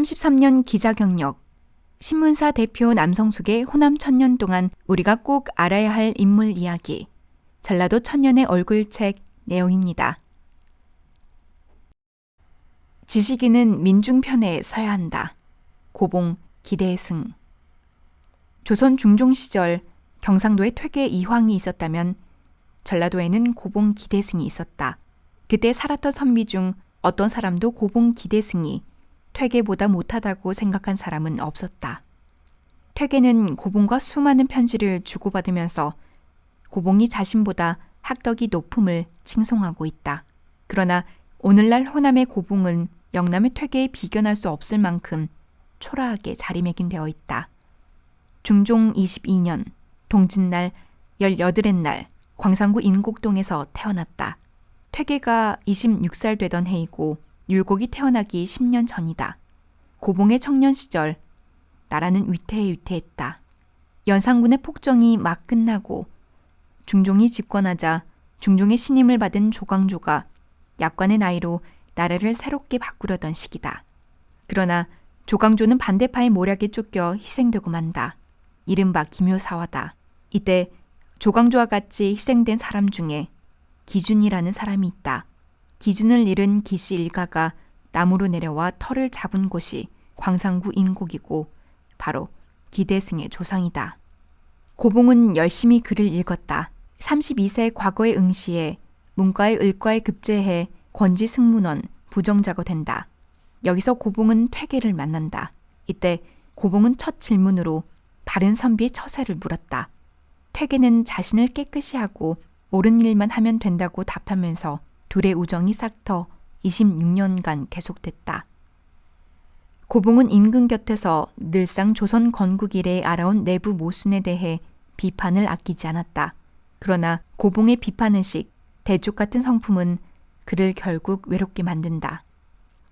33년 기자 경력, 신문사 대표 남성숙의 호남 천년 동안 우리가 꼭 알아야 할 인물 이야기, 전라도 천년의 얼굴책 내용입니다. 지식인은 민중편에 서야 한다. 고봉, 기대승. 조선 중종 시절 경상도에 퇴계 이황이 있었다면 전라도에는 고봉 기대승이 있었다. 그때 살았던 선비 중 어떤 사람도 고봉 기대승이 퇴계보다 못하다고 생각한 사람은 없었다. 퇴계는 고봉과 수많은 편지를 주고받으면서 고봉이 자신보다 학덕이 높음을 칭송하고 있다. 그러나 오늘날 호남의 고봉은 영남의 퇴계에 비견할 수 없을 만큼 초라하게 자리매김되어 있다. 중종 22년 동짓날 18의 날 광산구 인곡동에서 태어났다. 퇴계가 26살 되던 해이고 율곡이 태어나기 10년 전이다. 고봉의 청년 시절 나라는 위태했다. 연산군의 폭정이 막 끝나고 중종이 집권하자 중종의 신임을 받은 조광조가 약관의 나이로 나라를 새롭게 바꾸려던 시기다. 그러나 조광조는 반대파의 모략에 쫓겨 희생되고 만다. 이른바 기묘사화다. 이때 조광조와 같이 희생된 사람 중에 기준이라는 사람이 있다. 기준을 잃은 기씨 일가가 나무로 내려와 터를 잡은 곳이 광산구 인곡이고 바로 기대승의 조상이다. 고봉은 열심히 글을 읽었다. 32세 과거의 응시에 문과의 을과에 급제해 권지승문원 부정자가 된다. 여기서 고봉은 퇴계를 만난다. 이때 고봉은 첫 질문으로 바른 선비의 처세를 물었다. 퇴계는 자신을 깨끗이 하고 옳은 일만 하면 된다고 답하면서 둘의 우정이 싹터 26년간 계속됐다. 고봉은 임금 곁에서 늘상 조선 건국 이래 알아온 내부 모순에 대해 비판을 아끼지 않았다. 그러나 고봉의 비판의식, 대쪽 같은 성품은 그를 결국 외롭게 만든다.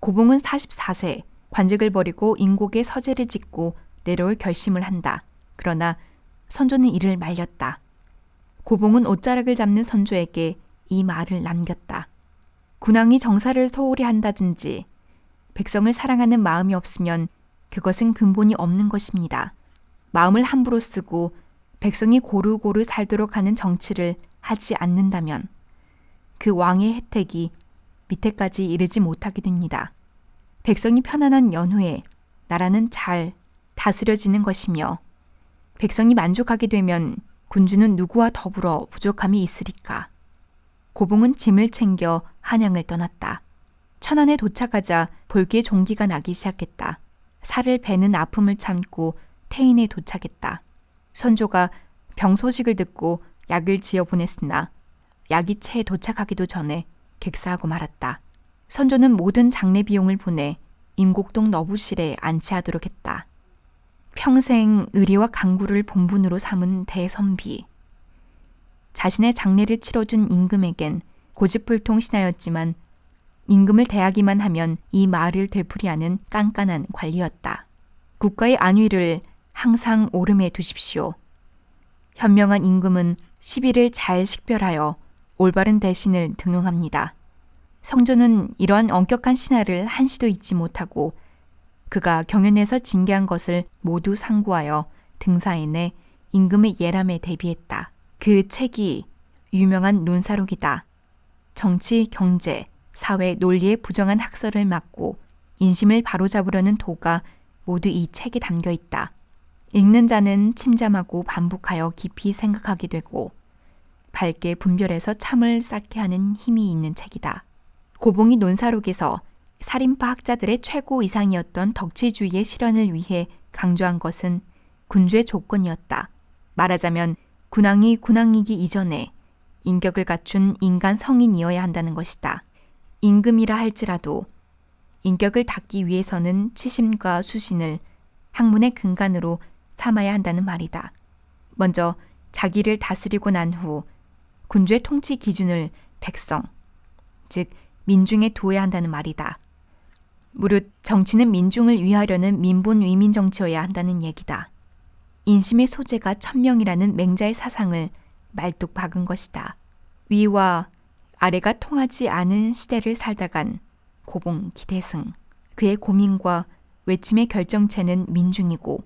고봉은 44세 관직을 버리고 인곡에 서재를 짓고 내려올 결심을 한다. 그러나 선조는 이를 말렸다. 고봉은 옷자락을 잡는 선조에게 이 말을 남겼다. 군왕이 정사를 소홀히 한다든지 백성을 사랑하는 마음이 없으면 그것은 근본이 없는 것입니다. 마음을 함부로 쓰고 백성이 고루고루 살도록 하는 정치를 하지 않는다면 그 왕의 혜택이 밑에까지 이르지 못하게 됩니다. 백성이 편안한 연후에 나라는 잘 다스려지는 것이며 백성이 만족하게 되면 군주는 누구와 더불어 부족함이 있으리까. 고봉은 짐을 챙겨 한양을 떠났다. 천안에 도착하자 볼기에 종기가 나기 시작했다. 살을 베는 아픔을 참고 태인에 도착했다. 선조가 병 소식을 듣고 약을 지어 보냈으나 약이 채 도착하기도 전에 객사하고 말았다. 선조는 모든 장례 비용을 보내 인곡동 너부실에 안치하도록 했다. 평생 의리와 강구를 본분으로 삼은 대선비. 자신의 장례를 치러준 임금에겐 고집불통 신하였지만 임금을 대하기만 하면 이 말을 되풀이하는 깐깐한 관리였다. 국가의 안위를 항상 오름해 두십시오. 현명한 임금은 시비를 잘 식별하여 올바른 대신을 등용합니다. 성조는 이러한 엄격한 신하를 한시도 잊지 못하고 그가 경연에서 징계한 것을 모두 상고하여 등사해내 임금의 예람에 대비했다. 그 책이 유명한 논사록이다. 정치, 경제, 사회, 논리의 부정한 학설을 막고 인심을 바로잡으려는 도가 모두 이 책에 담겨 있다. 읽는 자는 침잠하고 반복하여 깊이 생각하게 되고 밝게 분별해서 참을 쌓게 하는 힘이 있는 책이다. 고봉이 논사록에서 살인파 학자들의 최고 이상이었던 덕치주의의 실현을 위해 강조한 것은 군주의 조건이었다. 말하자면 군왕이 군왕이기 이전에 인격을 갖춘 인간 성인이어야 한다는 것이다. 임금이라 할지라도 인격을 닦기 위해서는 치심과 수신을 학문의 근간으로 삼아야 한다는 말이다. 먼저 자기를 다스리고 난 후 군주의 통치 기준을 백성, 즉 민중에 두어야 한다는 말이다. 무릇 정치는 민중을 위하려는 민본 위민 정치여야 한다는 얘기다. 인심의 소재가 천명이라는 맹자의 사상을 말뚝 박은 것이다. 위와 아래가 통하지 않은 시대를 살다간 고봉 기대승. 그의 고민과 외침의 결정체는 민중이고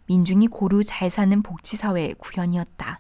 민중이 고루 잘 사는 복지사회의 구현이었다.